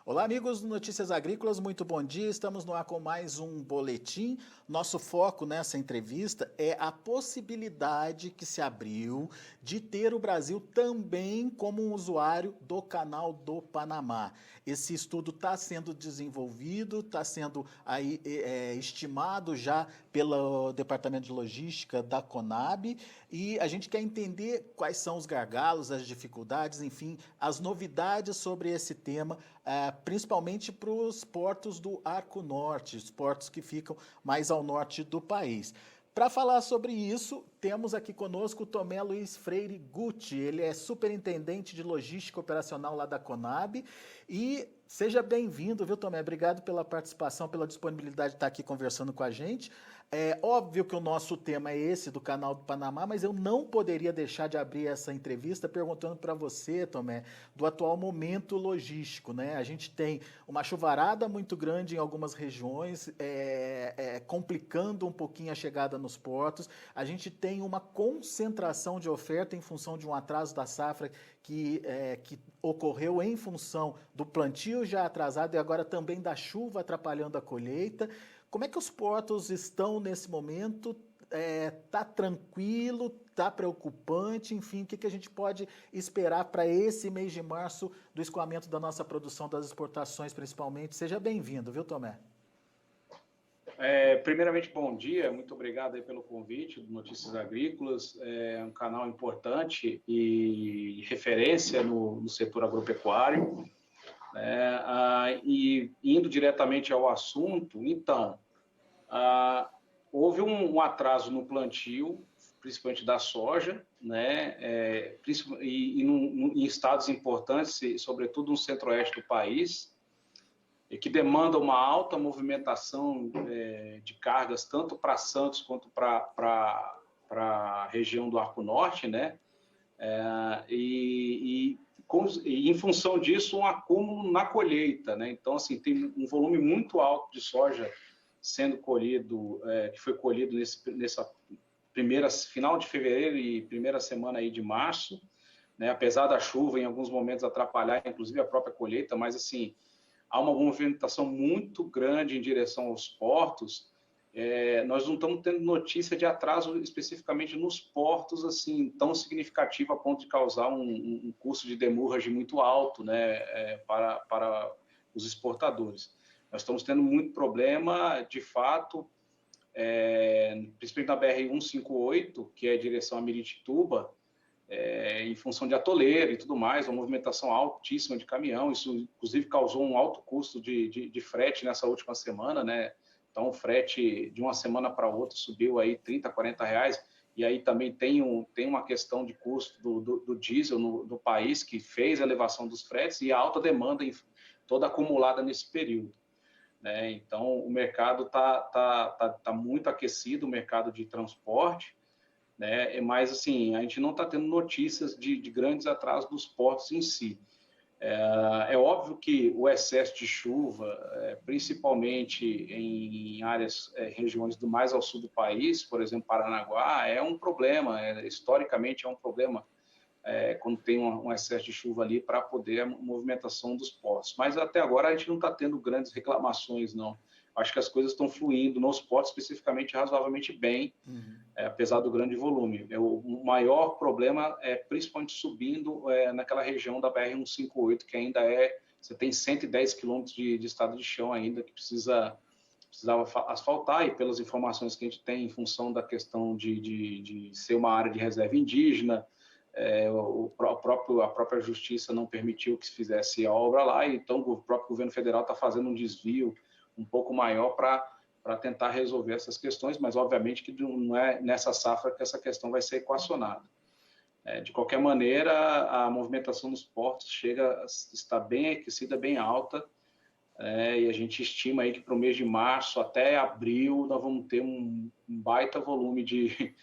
Olá, amigos do Notícias Agrícolas, muito bom dia. Estamos no ar com mais um boletim. Nosso foco nessa entrevista é a possibilidade que se abriu de ter o Brasil também como um usuário do Canal do Panamá. Esse estudo está sendo desenvolvido, está sendo aí, estimado já pelo Departamento de Logística da Conab e a gente quer entender quais são os gargalos, as dificuldades, enfim, as novidades sobre esse tema, principalmente para os portos do Arco Norte, os portos que ficam mais ao norte do país. Para falar sobre isso, temos aqui conosco o Tomé Luiz Freire Guti. Ele é superintendente de logística operacional lá da Conab. E seja bem-vindo, viu, Tomé? Obrigado pela participação, pela disponibilidade de estar aqui conversando com a gente. É óbvio que o nosso tema é esse do Canal do Panamá, mas eu não poderia deixar de abrir essa entrevista perguntando para você, Tomé, do atual momento logístico, né? A gente tem uma chuvarada muito grande em algumas regiões, complicando um pouquinho a chegada nos portos. A gente tem uma concentração de oferta em função de um atraso da safra que ocorreu em função do plantio já atrasado e agora também da chuva atrapalhando a colheita. Como é que os portos estão nesse momento? Tá tranquilo? Tá preocupante? Enfim, o que a gente pode esperar para esse mês de março do escoamento da nossa produção, das exportações principalmente? Seja bem-vindo, viu, Tomé? Primeiramente, bom dia, muito obrigado aí pelo convite do Notícias Agrícolas, é um canal importante e referência no setor agropecuário, né? E indo diretamente ao assunto, então, houve um atraso no plantio, principalmente da soja, né? Em estados importantes, sobretudo no centro-oeste do país, que demanda uma alta movimentação de cargas, tanto para Santos quanto para a região do Arco Norte, né? E em função disso, um acúmulo na colheita, né? Então, assim, tem um volume muito alto de soja sendo colhido, que foi colhido nessa final de fevereiro e primeira semana aí de março, né? Apesar da chuva em alguns momentos atrapalhar, inclusive a própria colheita, mas assim há uma movimentação muito grande em direção aos portos. Nós não estamos tendo notícia de atraso especificamente nos portos assim tão significativo a ponto de causar um custo de demurragem muito alto, né, para os exportadores. Nós estamos tendo muito problema, de fato, principalmente na BR-158, que é a direção a Miritituba, em função de atoleiro e tudo mais, uma movimentação altíssima de caminhão. Isso, inclusive, causou um alto custo de frete nessa última semana, né? Então, o frete de uma semana para outra subiu aí R$30, R$40, e aí também tem uma questão de custo do diesel no país, que fez a elevação dos fretes e a alta demanda toda acumulada nesse período, né? Então, o mercado tá muito aquecido, o mercado de transporte, né? Mas, assim, a gente não está tendo notícias de grandes atrasos dos portos em si. É óbvio que o excesso de chuva, principalmente em áreas, regiões do mais ao sul do país, por exemplo, Paranaguá, é um problema, historicamente é um problema, quando tem um excesso de chuva ali para poder a movimentação dos portos. Mas até agora a gente não está tendo grandes reclamações, não. Acho que as coisas estão fluindo nos portos especificamente razoavelmente bem, apesar do grande volume. O maior problema é principalmente subindo naquela região da BR-158, que ainda você tem 110 quilômetros de estado de chão ainda, que precisava asfaltar, e pelas informações que a gente tem em função da questão de ser uma área de reserva indígena, a própria justiça não permitiu que se fizesse a obra lá, então o próprio governo federal está fazendo um desvio um pouco maior para tentar resolver essas questões, mas obviamente que não é nessa safra que essa questão vai ser equacionada. De qualquer maneira, a movimentação nos portos está bem aquecida, bem alta, e a gente estima aí que para o mês de março até abril nós vamos ter um baita volume de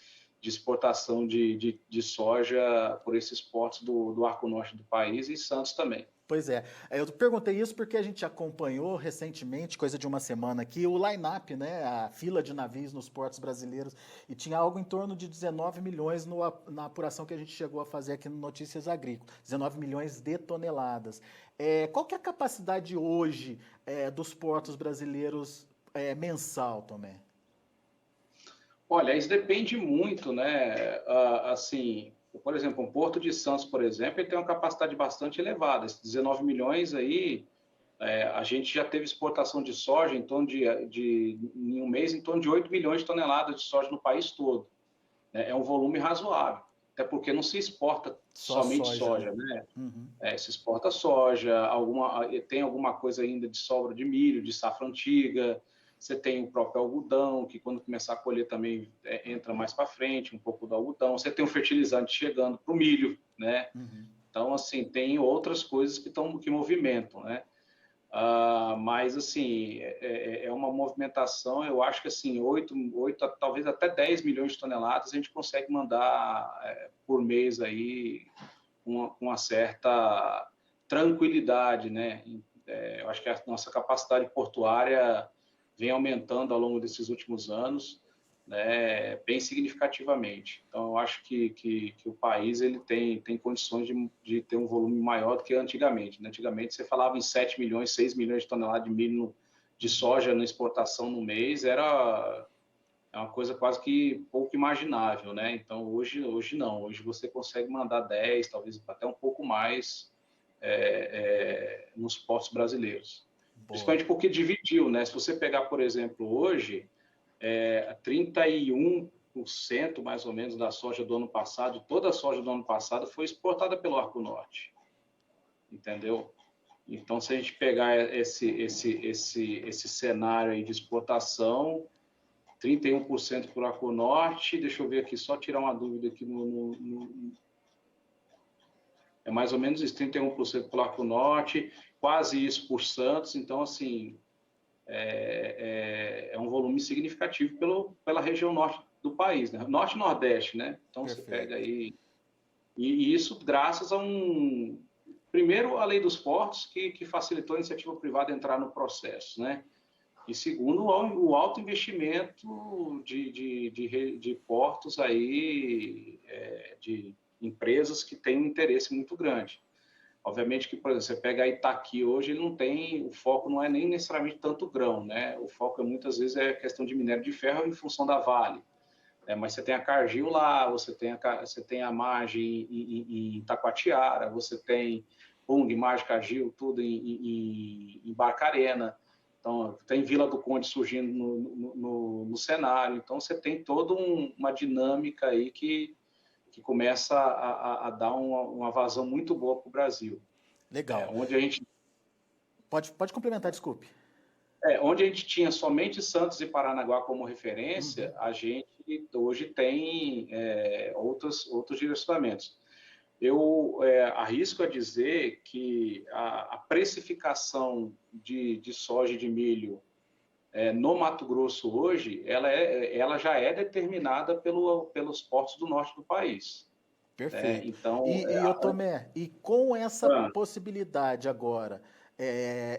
exportação de soja por esses portos do Arco Norte do país e Santos também. Pois é. Eu perguntei isso porque a gente acompanhou recentemente, coisa de uma semana aqui, o line-up, né, a fila de navios nos portos brasileiros, e tinha algo em torno de 19 milhões na apuração que a gente chegou a fazer aqui no Notícias Agrícolas, 19 milhões de toneladas. Qual que é a capacidade hoje dos portos brasileiros mensal, Tomé? Olha, isso depende muito, né? Assim, por exemplo, um Porto de Santos, por exemplo, ele tem uma capacidade bastante elevada. Esses 19 milhões aí, a gente já teve exportação de soja em um mês, em torno de 8 milhões de toneladas de soja no país todo. Né? É um volume razoável, até porque não se exporta Só somente soja, né? soja, né? Uhum. Se exporta soja, tem alguma coisa ainda de sobra de milho, de safra antiga. Você tem o próprio algodão, que quando começar a colher também entra mais para frente, um pouco do algodão. Você tem o fertilizante chegando para o milho, né? Uhum. Então, assim, tem outras coisas que movimentam, né? Mas, assim, é uma movimentação, eu acho que, assim, 8 talvez até 10 milhões de toneladas a gente consegue mandar por mês aí com uma certa tranquilidade, né? Eu acho que a nossa capacidade portuária vem aumentando ao longo desses últimos anos, né, bem significativamente. Então, eu acho que o país ele tem condições de ter um volume maior do que antigamente. Né? Antigamente, você falava em 7 milhões, 6 milhões de toneladas de milho de soja na exportação no mês, é uma coisa quase que pouco imaginável, né? Então, hoje não. Hoje você consegue mandar 10, talvez até um pouco mais nos portos brasileiros. Boa. Principalmente porque dividiu, né? Se você pegar, por exemplo, hoje, 31% mais ou menos da soja do ano passado, toda a soja do ano passado foi exportada pelo Arco Norte, entendeu? Então, se a gente pegar esse cenário aí de exportação, 31% por Arco Norte, deixa eu ver aqui, só tirar uma dúvida aqui é mais ou menos isso, 31% por Arco Norte, quase isso por Santos, então, assim, é um volume significativo pela região norte do país, né? Norte e Nordeste, né? Então, você pega Perfeito. aí... E isso graças primeiro, a lei dos portos, que facilitou a iniciativa privada entrar no processo, né? E segundo, o alto investimento de portos aí, de empresas que têm um interesse muito grande. Obviamente que, por exemplo, você pega a Itaqui hoje, o foco não é nem necessariamente tanto grão, né? O foco muitas vezes é questão de minério de ferro em função da Vale. Mas você tem a Cargill lá, você tem a MAG em Taquatiara, você tem Pung, MAG, Cargill, tudo em Barcarena. Então, tem Vila do Conde surgindo no cenário. Então, você tem toda uma dinâmica aí que começa a dar uma vazão muito boa para o Brasil. Legal. Onde a gente Pode complementar, desculpe. onde a gente tinha somente Santos e Paranaguá como Uhum. referência, a gente hoje tem outros direcionamentos. Eu arrisco a dizer que a precificação de soja e de milho no Mato Grosso hoje, ela já é determinada pelos portos do norte do país. Perfeito. Então, E Tomé, e com essa possibilidade agora,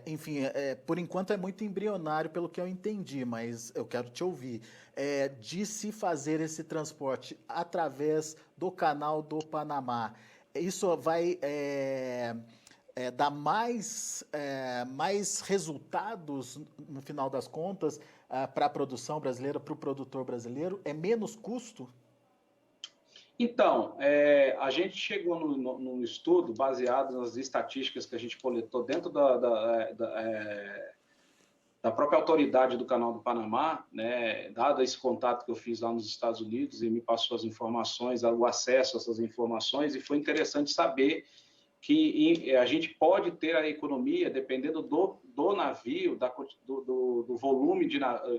enfim, por enquanto é muito embrionário pelo que eu entendi, mas eu quero te ouvir, de se fazer esse transporte através do canal do Panamá, isso vai dar mais resultados no final das contas para a produção brasileira, para o produtor brasileiro? É menos custo? Então, a gente chegou no estudo baseado nas estatísticas que a gente coletou dentro da própria autoridade do Canal do Panamá, né, dado esse contato que eu fiz lá nos Estados Unidos e me passou as informações, o acesso a essas informações, e foi interessante saber que a gente pode ter a economia, dependendo do navio, do volume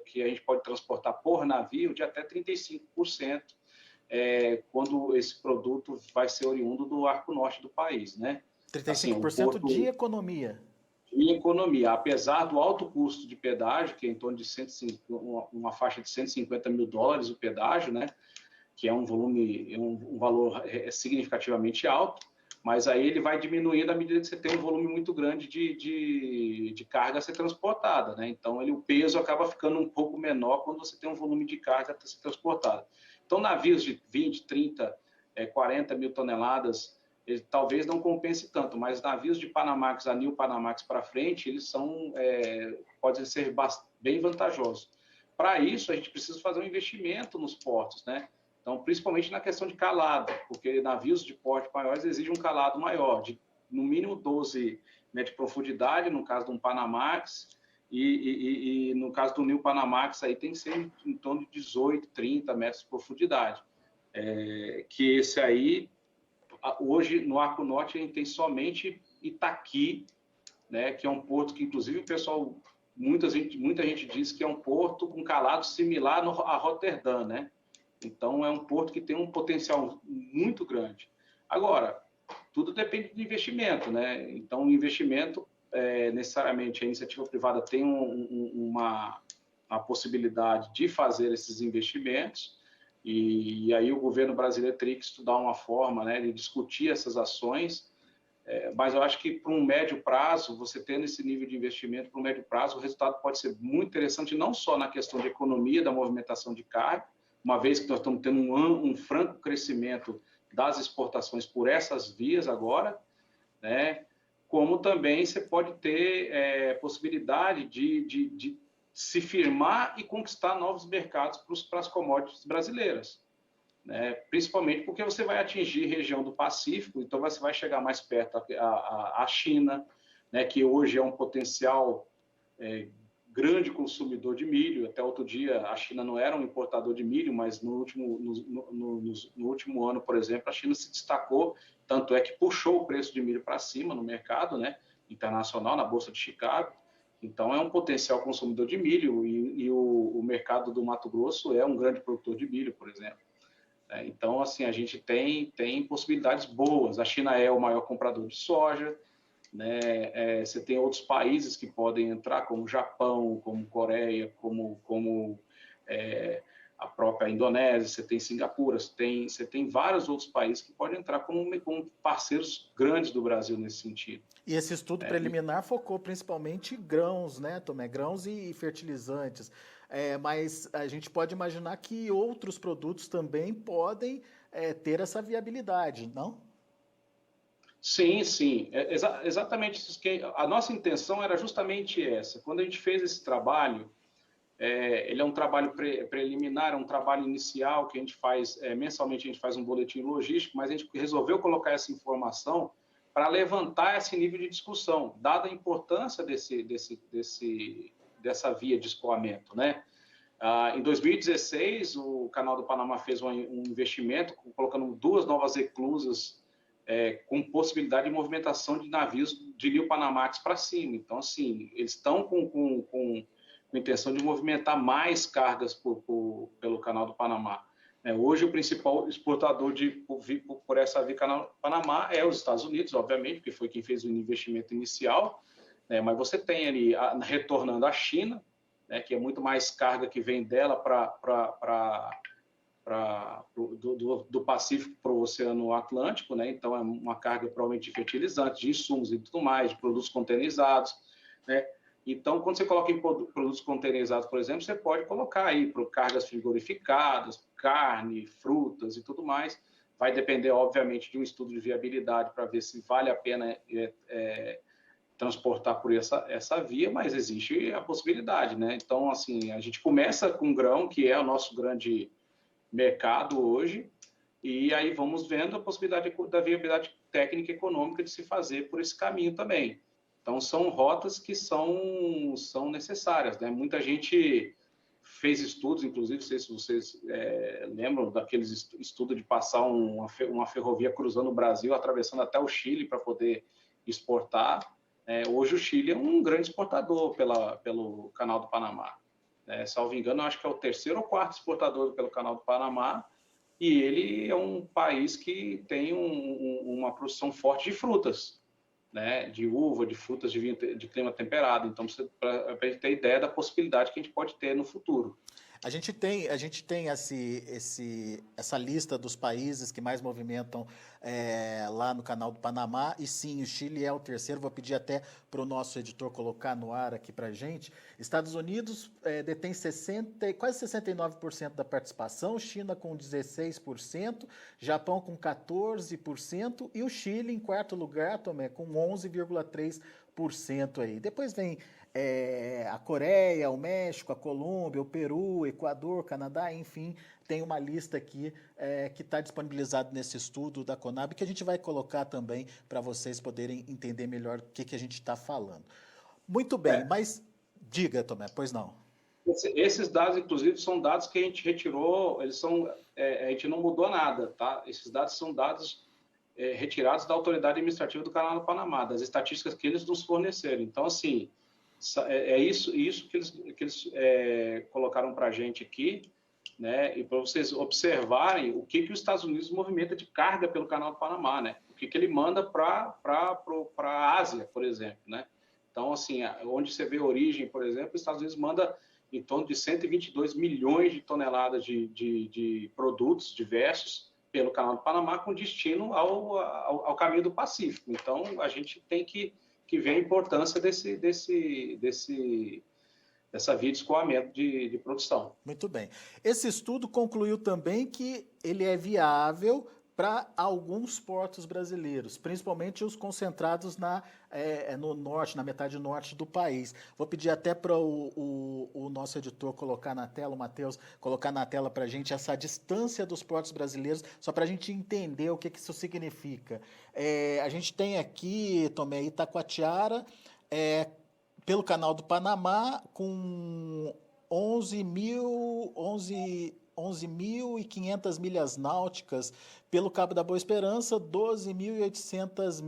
que a gente pode transportar por navio, de até 35%. Quando esse produto vai ser oriundo do arco norte do país, né? Assim, um 35% de porto economia. de economia, apesar do alto custo de pedágio, que é em torno de uma faixa de $150 mil o pedágio, né? Que é um volume, um valor significativamente alto, mas aí ele vai diminuindo à medida que você tem um volume muito grande de carga a ser transportada, né? Então, o peso acaba ficando um pouco menor quando você tem um volume de carga a ser transportada. Então, navios de 20, 30, 40 mil toneladas, ele talvez não compense tanto, mas navios de Panamax a New Panamax para frente, eles podem ser bem vantajosos. Para isso, a gente precisa fazer um investimento nos portos, né? Então, principalmente na questão de calado, porque navios de porte maiores exigem um calado maior, de no mínimo 12 metros de profundidade, no caso de um Panamax, e no caso do New Panamax, aí tem que ser em torno de 18, 30 metros de profundidade. Que esse aí, hoje, no Arco Norte, a gente tem somente Itaqui, né, que é um porto que, inclusive, o pessoal, muita gente diz que é um porto com calado similar a Roterdã, né? Então, é um porto que tem um potencial muito grande. Agora, tudo depende do investimento, né? Então, o investimento, necessariamente, a iniciativa privada tem uma possibilidade de fazer esses investimentos, e aí o governo brasileiro teria que estudar uma forma, né, de discutir essas ações, mas eu acho que para um médio prazo, você tendo esse nível de investimento para um médio prazo, o resultado pode ser muito interessante, não só na questão de economia, da movimentação de carga, uma vez que nós estamos tendo um franco crescimento das exportações por essas vias agora, né? Como também você pode ter possibilidade de se firmar e conquistar novos mercados para as commodities brasileiras, né? Principalmente porque você vai atingir região do Pacífico, então você vai chegar mais perto à China, né? Que hoje é um potencial grande consumidor de milho. Até outro dia, a China não era um importador de milho, mas no último ano, por exemplo, a China se destacou, tanto é que puxou o preço de milho para cima no mercado, né, internacional, na Bolsa de Chicago. Então, é um potencial consumidor de milho, e o mercado do Mato Grosso é um grande produtor de milho, por exemplo. Então, assim, a gente tem possibilidades boas. A China é o maior comprador de soja, né? Você tem outros países que podem entrar, como o Japão, como Coreia, como a própria Indonésia, você tem Singapura, você tem vários outros países que podem entrar como parceiros grandes do Brasil nesse sentido. E esse estudo preliminar focou principalmente grãos, né, Tomé? Grãos e fertilizantes. Mas a gente pode imaginar que outros produtos também podem ter essa viabilidade, não? Sim, sim, exatamente isso. A nossa intenção era justamente essa. Quando a gente fez esse trabalho, ele é um trabalho preliminar, é um trabalho inicial que a gente faz, mensalmente a gente faz um boletim logístico, mas a gente resolveu colocar essa informação para levantar esse nível de discussão, dada a importância dessa via de escoamento, né? Em 2016, o Canal do Panamá fez um investimento, colocando 2 novas eclusas com possibilidade de movimentação de navios de New Panamax para cima. Então, assim, eles estão com intenção de movimentar mais cargas pelo Canal do Panamá. Hoje, o principal exportador por essa via Canal do Panamá é os Estados Unidos, obviamente, porque foi quem fez o investimento inicial, né? Mas você tem ali, retornando a China, né, que é muito mais carga que vem dela do Pacífico para o Oceano Atlântico, né? Então é uma carga provavelmente de fertilizantes, de insumos e tudo mais, de produtos containerizados, né? Então, quando você coloca em produtos containerizados, por exemplo, você pode colocar aí cargas frigorificadas, carne, frutas e tudo mais. Vai depender, obviamente, de um estudo de viabilidade para ver se vale a pena transportar por essa via, mas existe a possibilidade, né? Então, assim, a gente começa com grão, que é o nosso grande mercado hoje, e aí vamos vendo a possibilidade da viabilidade técnica e econômica de se fazer por esse caminho também. Então, são rotas que são necessárias, né? Muita gente fez estudos, inclusive, não sei se vocês lembram daqueles estudos de passar uma ferrovia cruzando o Brasil, atravessando até o Chile para poder exportar. Hoje o Chile é um grande exportador pelo Canal do Panamá. Salvo engano, acho que é o 3º ou 4º exportador pelo Canal do Panamá, e ele é um país que tem uma produção forte de frutas, né? De uva, de frutas de clima temperado. Então, para a gente ter ideia da possibilidade que a gente pode ter no futuro. A gente tem essa lista dos países que mais movimentam lá no Canal do Panamá, e sim, o Chile é o terceiro. Vou pedir até para o nosso editor colocar no ar aqui para a gente. Estados Unidos detém quase 69% da participação, China com 16%, Japão com 14% e o Chile em quarto lugar, Tomé, com 11,3% aí. Depois vem a Coreia, o México, a Colômbia, o Peru, o Equador, Canadá, enfim, tem uma lista aqui que está disponibilizada nesse estudo da Conab, que a gente vai colocar também para vocês poderem entender melhor o que a gente está falando. Muito bem, mas diga, Tomé, pois não. Esses dados, inclusive, são dados que a gente retirou, a gente não mudou nada, tá? Esses dados são dados retirados da autoridade administrativa do Canal do Panamá, das estatísticas que eles nos forneceram. Então, assim, isso que eles colocaram para a gente aqui, né? E para vocês observarem o que os Estados Unidos movimenta de carga pelo Canal do Panamá, né? O que ele manda para a Ásia, por exemplo, né? Então, assim, onde você vê a origem, por exemplo, os Estados Unidos manda em torno de 122 milhões de toneladas de produtos diversos pelo Canal do Panamá, com destino ao caminho do Pacífico. Então, a gente tem que ver a importância dessa via de escoamento de produção. Muito bem. Esse estudo concluiu também que ele é viável para alguns portos brasileiros, principalmente os concentrados no norte, na metade norte do país. Vou pedir até para o nosso editor colocar na tela, o Matheus, colocar na tela para a gente essa distância dos portos brasileiros, só para a gente entender o que isso significa. A gente tem aqui, Tomé, Itacoatiara, pelo Canal do Panamá, com 11.500 milhas náuticas, pelo Cabo da Boa Esperança, 12.800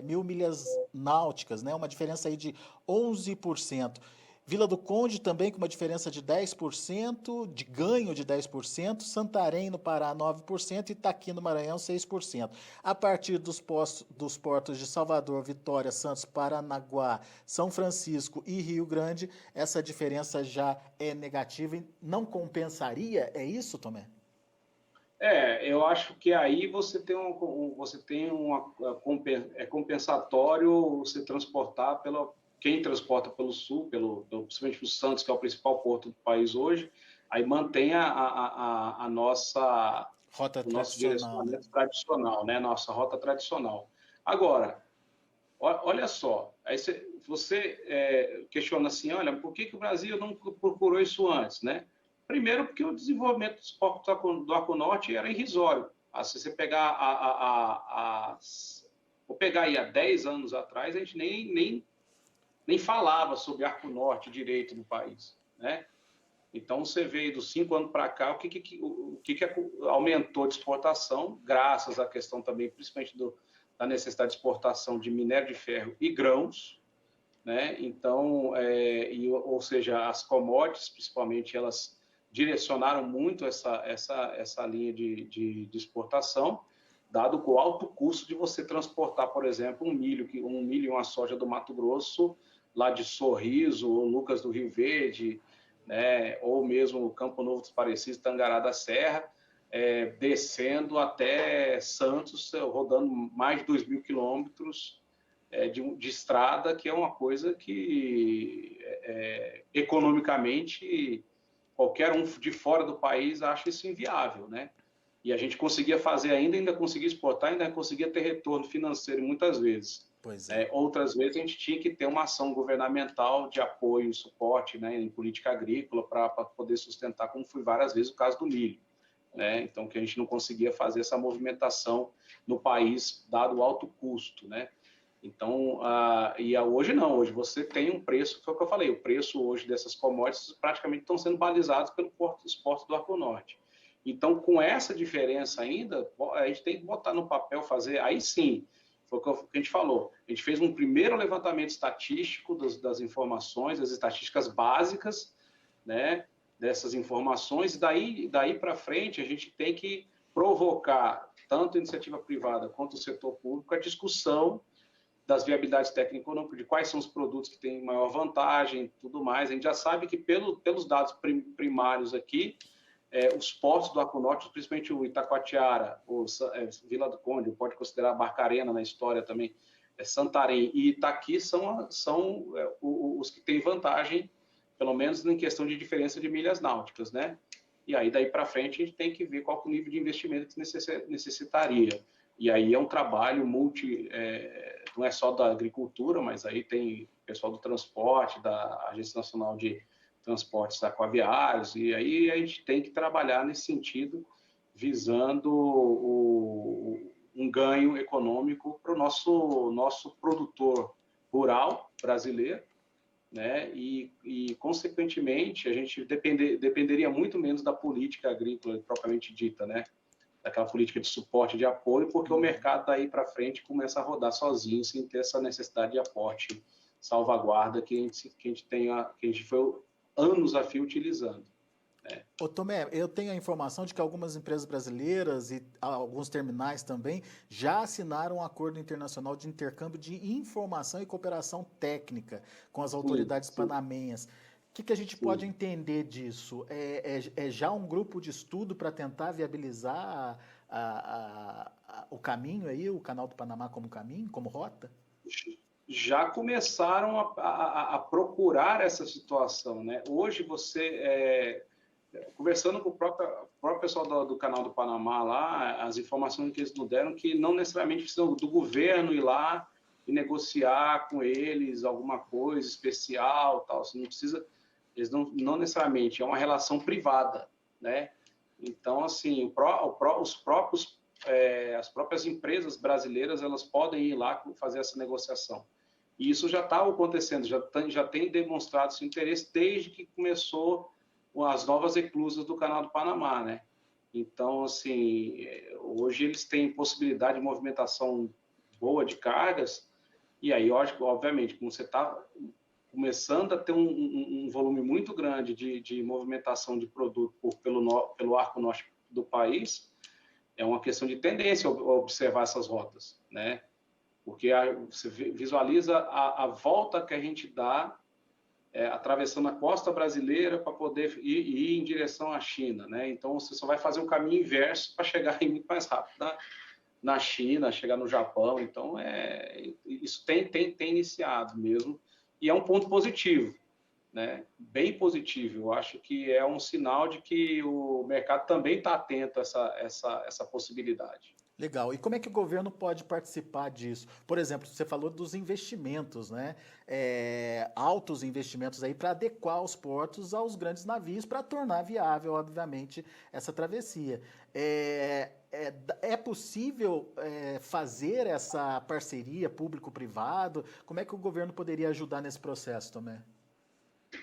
mil milhas náuticas, né? Uma diferença aí de 11%. Vila do Conde também com uma diferença de 10%, de ganho de 10%, Santarém no Pará 9% e Itaqui no Maranhão 6%. A partir dos portos de Salvador, Vitória, Santos, Paranaguá, São Francisco e Rio Grande, essa diferença já é negativa e não compensaria, é isso, Tomé? Eu acho que aí você tem compensatório você transportar quem transporta pelo sul, principalmente o Santos, que é o principal porto do país hoje, aí mantém o nosso direcionamento tradicional, né? Nossa rota tradicional. Agora, olha só, aí você questiona assim, olha, por que o Brasil não procurou isso antes, né? Primeiro, porque o desenvolvimento dos portos do Arco Norte era irrisório. Se você pegar vou pegar aí há 10 anos atrás, a gente nem falava sobre Arco Norte direito no país, né? Então, você vê dos 5 anos para cá, o que aumentou de exportação, graças à questão também, principalmente da necessidade de exportação de minério de ferro e grãos, né? Então, ou seja, as commodities, principalmente, elas direcionaram muito essa linha de exportação, dado o alto custo de você transportar, por exemplo, um milho e uma soja do Mato Grosso, lá de Sorriso, ou Lucas do Rio Verde, né, ou mesmo Campo Novo dos Parecidos, Tangará da Serra, descendo até Santos, rodando mais de 2.000 quilômetros de estrada, que é uma coisa que, economicamente, qualquer um de fora do país acha isso inviável, né? E a gente conseguia fazer ainda conseguia exportar, ainda conseguia ter retorno financeiro muitas vezes. Pois é. Outras vezes a gente tinha que ter uma ação governamental de apoio e suporte, né, em política agrícola para poder sustentar, como foi várias vezes o caso do milho, né? Então, que a gente não conseguia fazer essa movimentação no país, dado o alto custo, né? Então, hoje não, hoje você tem um preço, foi o que eu falei, o preço hoje dessas commodities praticamente estão sendo balizados pelos portos do Arco Norte. Então, com essa diferença ainda, a gente tem que botar no papel, fazer, aí sim, foi o que a gente falou, a gente fez um primeiro levantamento estatístico das informações, das estatísticas básicas, né, dessas informações, e daí para frente a gente tem que provocar, tanto a iniciativa privada quanto o setor público, a discussão das viabilidades técnico-econômicas, de quais são os produtos que têm maior vantagem, tudo mais. A gente já sabe que pelos dados primários aqui, os portos do Arco Norte, principalmente o Itacoatiara, Vila do Conde, pode considerar Barcarena na história também, Santarém e Itaqui são os que têm vantagem, pelo menos em questão de diferença de milhas náuticas, né? E aí, daí para frente, a gente tem que ver qual é o nível de investimento que necessitaria. E aí é um trabalho não é só da agricultura, mas aí tem pessoal do transporte, da Agência Nacional de Transportes Aquaviários, e aí a gente tem que trabalhar nesse sentido, visando um ganho econômico para o nosso produtor rural brasileiro, né? E, consequentemente, a gente dependeria muito menos da política agrícola propriamente dita, né? Daquela política de suporte, de apoio, porque o mercado daí para frente começa a rodar sozinho, sem ter essa necessidade de aporte, salvaguarda que a gente foi anos a fio utilizando. Ô Tomé, eu tenho a informação de que algumas empresas brasileiras e alguns terminais também já assinaram um acordo internacional de intercâmbio de informação e cooperação técnica com as autoridades panamenhas. O que a gente pode entender disso? É já um grupo de estudo para tentar viabilizar o caminho aí, o Canal do Panamá como caminho, como rota? Já começaram a procurar essa situação, né? Hoje conversando com o próprio pessoal do Canal do Panamá lá, as informações que eles nos deram que não necessariamente precisam do governo ir lá e negociar com eles alguma coisa especial, tal. Você não precisa, eles não necessariamente, é uma relação privada, né? Então, assim, as próprias empresas brasileiras, elas podem ir lá fazer essa negociação. E isso já está acontecendo, já tem demonstrado seu interesse desde que começou as novas eclusas do Canal do Panamá, né? Então, assim, hoje eles têm possibilidade de movimentação boa de cargas, e aí, obviamente, como você está começando a ter um volume muito grande de movimentação de produto pelo arco norte do país, é uma questão de tendência observar essas rotas, né? Porque você visualiza a volta que a gente dá atravessando a costa brasileira para poder ir em direção à China, né? Então você só vai fazer um caminho inverso para chegar muito mais rápido na China, chegar no Japão. Então isso tem iniciado mesmo e é um ponto positivo, né? Bem positivo. Eu acho que é um sinal de que o mercado também está atento a essa possibilidade. Legal. E como é que o governo pode participar disso? Por exemplo, você falou dos investimentos, né? Altos investimentos aí para adequar os portos aos grandes navios para tornar viável, obviamente, essa travessia. É possível fazer essa parceria público-privado? Como é que o governo poderia ajudar nesse processo, Tomé?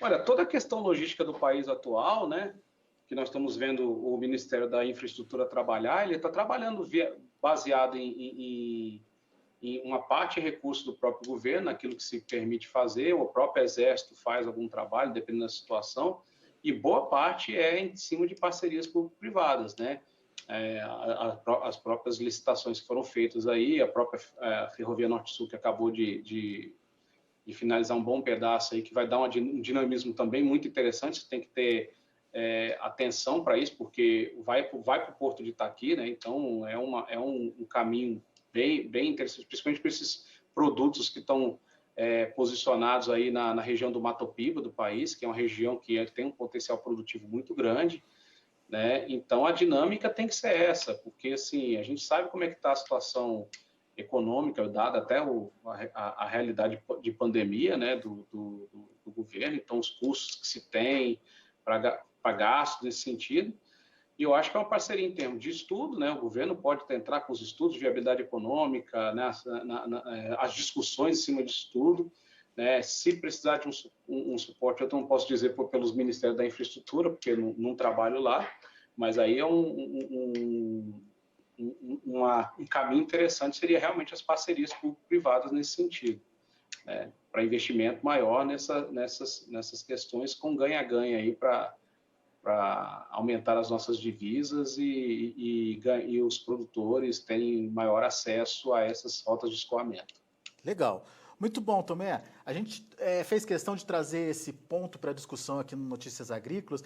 Olha, toda a questão logística do país atual, né? Que nós estamos vendo o Ministério da Infraestrutura trabalhar, ele está trabalhando baseado em uma parte de recursos do próprio governo, aquilo que se permite fazer, o próprio Exército faz algum trabalho, dependendo da situação, e boa parte é em cima de parcerias público-privadas, né? As próprias licitações que foram feitas aí, a própria Ferrovia Norte-Sul, que acabou de finalizar um bom pedaço aí, que vai dar um dinamismo também muito interessante, você tem que ter atenção para isso, porque vai para o Porto de Itaqui, né? Então é um caminho bem interessante, principalmente para esses produtos que estão posicionados aí na região do Mato Piba do país, que é uma região que tem um potencial produtivo muito grande, né? Então a dinâmica tem que ser essa, porque assim a gente sabe como é que está a situação econômica, dada até a realidade de pandemia, né, do governo, então os custos que se tem para gastos nesse sentido, e eu acho que é uma parceria em termos de estudo, né? O governo pode entrar com os estudos de viabilidade econômica, né? As discussões em cima de estudo, né? Se precisar de um suporte, eu não posso dizer pelos Ministérios da Infraestrutura, porque eu não trabalho lá, mas aí é um caminho interessante, seria realmente as parcerias público-privadas nesse sentido, né? Para investimento maior nessas questões com ganha-ganha aí para aumentar as nossas divisas e os produtores terem maior acesso a essas rotas de escoamento. Legal. Muito bom, Tomé. A gente fez questão de trazer esse ponto para discussão aqui no Notícias Agrícolas,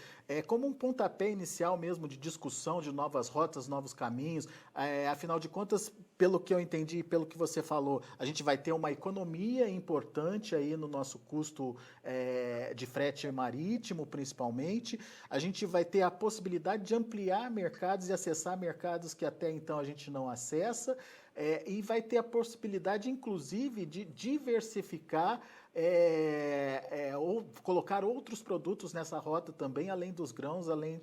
como um pontapé inicial mesmo de discussão de novas rotas, novos caminhos. Afinal de contas, pelo que eu entendi, pelo que você falou, a gente vai ter uma economia importante aí no nosso custo de frete marítimo, principalmente. A gente vai ter a possibilidade de ampliar mercados e acessar mercados que até então a gente não acessa. E vai ter a possibilidade, inclusive, de diversificar ou colocar outros produtos nessa rota também, além dos grãos, além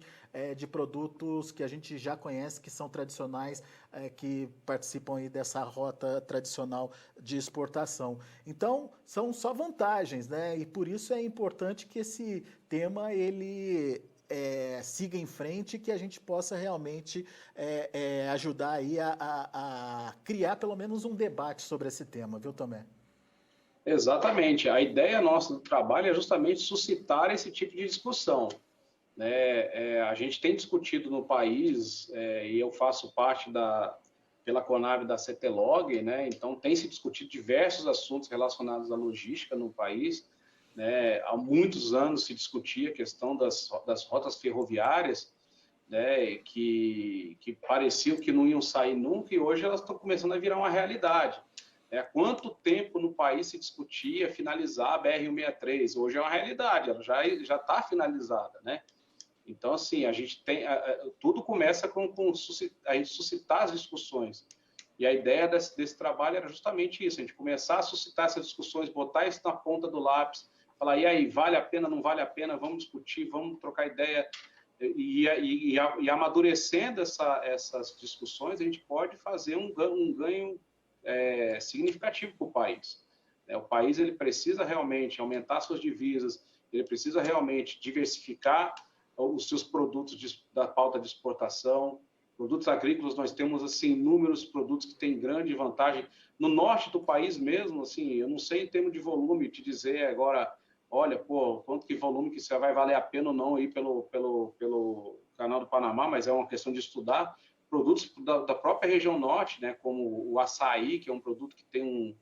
de produtos que a gente já conhece, que são tradicionais, que participam aí dessa rota tradicional de exportação. Então, são só vantagens, né? E por isso é importante que esse tema, ele siga em frente e que a gente possa realmente ajudar aí a criar pelo menos um debate sobre esse tema, viu, Tomé? Exatamente. A ideia nossa do trabalho é justamente suscitar esse tipo de discussão, né? A gente tem discutido no país, e eu faço parte pela Conab da CETELOG, né? Então tem se discutido diversos assuntos relacionados à logística no país, né? Há muitos anos se discutia a questão das rotas ferroviárias, né? Que pareciam que não iam sair nunca e hoje elas estão começando a virar uma realidade. Há quanto tempo no país se discutia finalizar a BR-163? Hoje é uma realidade, ela já está finalizada, né? Então, assim, a gente tem... tudo começa com a gente suscitar as discussões. E a ideia desse trabalho era justamente isso, a gente começar a suscitar essas discussões, botar isso na ponta do lápis, falar, e aí, vale a pena, não vale a pena, vamos discutir, vamos trocar ideia, e amadurecendo essas discussões, a gente pode fazer um ganho significativo para o país. O país ele precisa realmente aumentar suas divisas, ele precisa realmente diversificar os seus produtos da pauta de exportação. Produtos agrícolas, nós temos assim inúmeros produtos que têm grande vantagem. No norte do país mesmo, assim, eu não sei em termos de volume te dizer agora, olha, pô, quanto que volume que isso vai valer a pena ou não aí pelo Canal do Panamá, mas é uma questão de estudar. Produtos da própria região norte, né, como o açaí, que é um produto que tem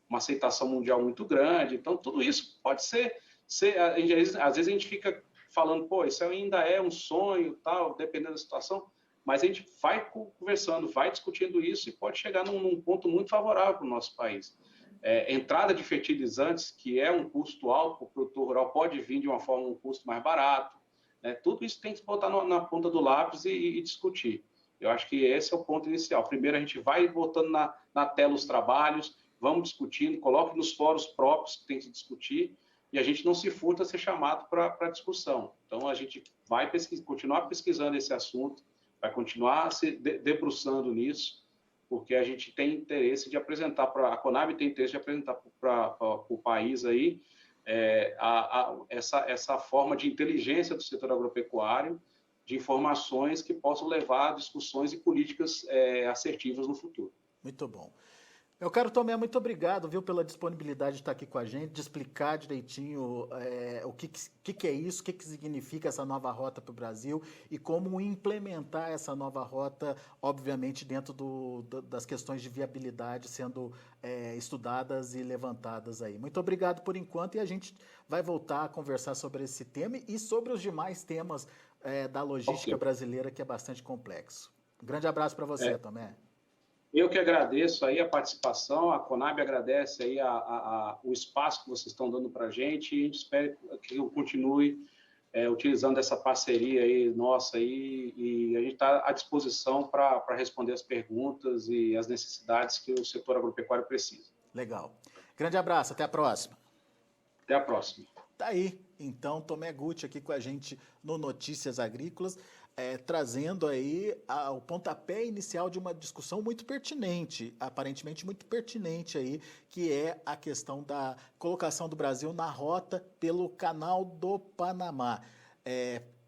uma aceitação mundial muito grande. Então, tudo isso pode ser às vezes a gente fica falando, pô, isso ainda é um sonho, tal, dependendo da situação, mas a gente vai conversando, vai discutindo isso e pode chegar num ponto muito favorável para o nosso país. Entrada de fertilizantes, que é um custo alto para o produtor rural, pode vir de uma forma um custo mais barato. Né? Tudo isso tem que se botar na ponta do lápis e discutir. Eu acho que esse é o ponto inicial. Primeiro, a gente vai botando na tela os trabalhos, vamos discutindo, coloque nos fóruns próprios que tem que discutir, e a gente não se furta a ser chamado para discussão. Então, a gente vai continuar pesquisando esse assunto, vai continuar se debruçando nisso, porque a gente tem interesse de apresentar a Conab tem interesse de apresentar para o país aí essa forma de inteligência do setor agropecuário, de informações que possam levar a discussões e políticas assertivas no futuro. Muito bom. Meu caro Tomé, muito obrigado, viu, pela disponibilidade de estar aqui com a gente, de explicar direitinho o que é isso, o que significa essa nova rota para o Brasil e como implementar essa nova rota, obviamente, dentro das questões de viabilidade sendo estudadas e levantadas aí. Muito obrigado por enquanto e a gente vai voltar a conversar sobre esse tema e sobre os demais temas da logística brasileira, que é bastante complexo. Um grande abraço para você, Tomé. Eu que agradeço aí a participação, a Conab agradece aí o espaço que vocês estão dando para a gente e a gente espera que eu continue utilizando essa parceria aí nossa aí, e a gente está à disposição para responder as perguntas e as necessidades que o setor agropecuário precisa. Legal. Grande abraço, até a próxima. Até a próxima. Tá aí, então, Tomé Gucci aqui com a gente no Notícias Agrícolas, trazendo aí o pontapé inicial de uma discussão muito pertinente, aparentemente muito pertinente aí, que é a questão da colocação do Brasil na rota pelo Canal do Panamá.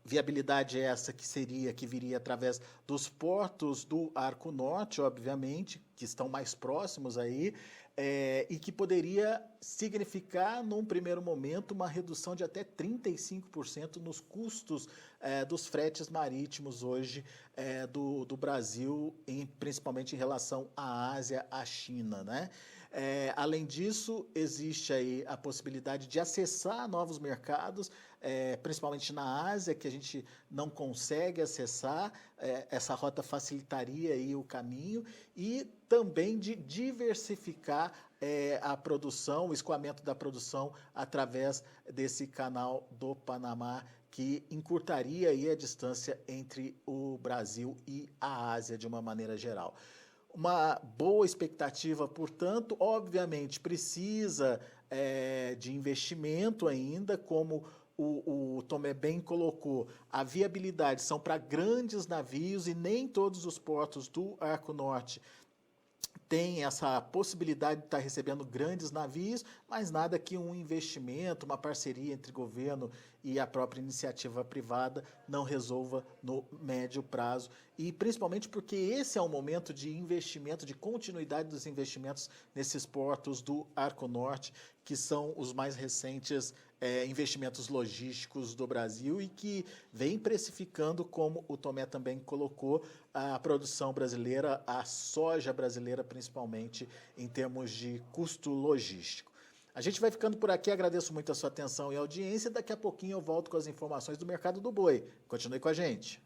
Viabilidade essa que viria através dos portos do Arco Norte, obviamente, que estão mais próximos aí, e que poderia significar, num primeiro momento, uma redução de até 35% nos custos dos fretes marítimos hoje do Brasil, principalmente em relação à Ásia, à China, né? Além disso, existe aí a possibilidade de acessar novos mercados, principalmente na Ásia, que a gente não consegue acessar. Essa rota facilitaria aí o caminho e também de diversificar a produção, o escoamento da produção através desse canal do Panamá, que encurtaria aí a distância entre o Brasil e a Ásia de uma maneira geral. Uma boa expectativa, portanto, obviamente precisa de investimento ainda, como o Tomé bem colocou, a viabilidade são para grandes navios e nem todos os portos do Arco Norte tem essa possibilidade de estar recebendo grandes navios, mas nada que um investimento, uma parceria entre governo e a própria iniciativa privada não resolva no médio prazo. E principalmente porque esse é o momento de investimento, de continuidade dos investimentos nesses portos do Arco Norte, que são os mais recentes investimentos logísticos do Brasil e que vem precificando, como o Tomé também colocou, a produção brasileira, a soja brasileira, principalmente em termos de custo logístico. A gente vai ficando por aqui, agradeço muito a sua atenção e audiência. Daqui a pouquinho eu volto com as informações do mercado do boi. Continue com a gente.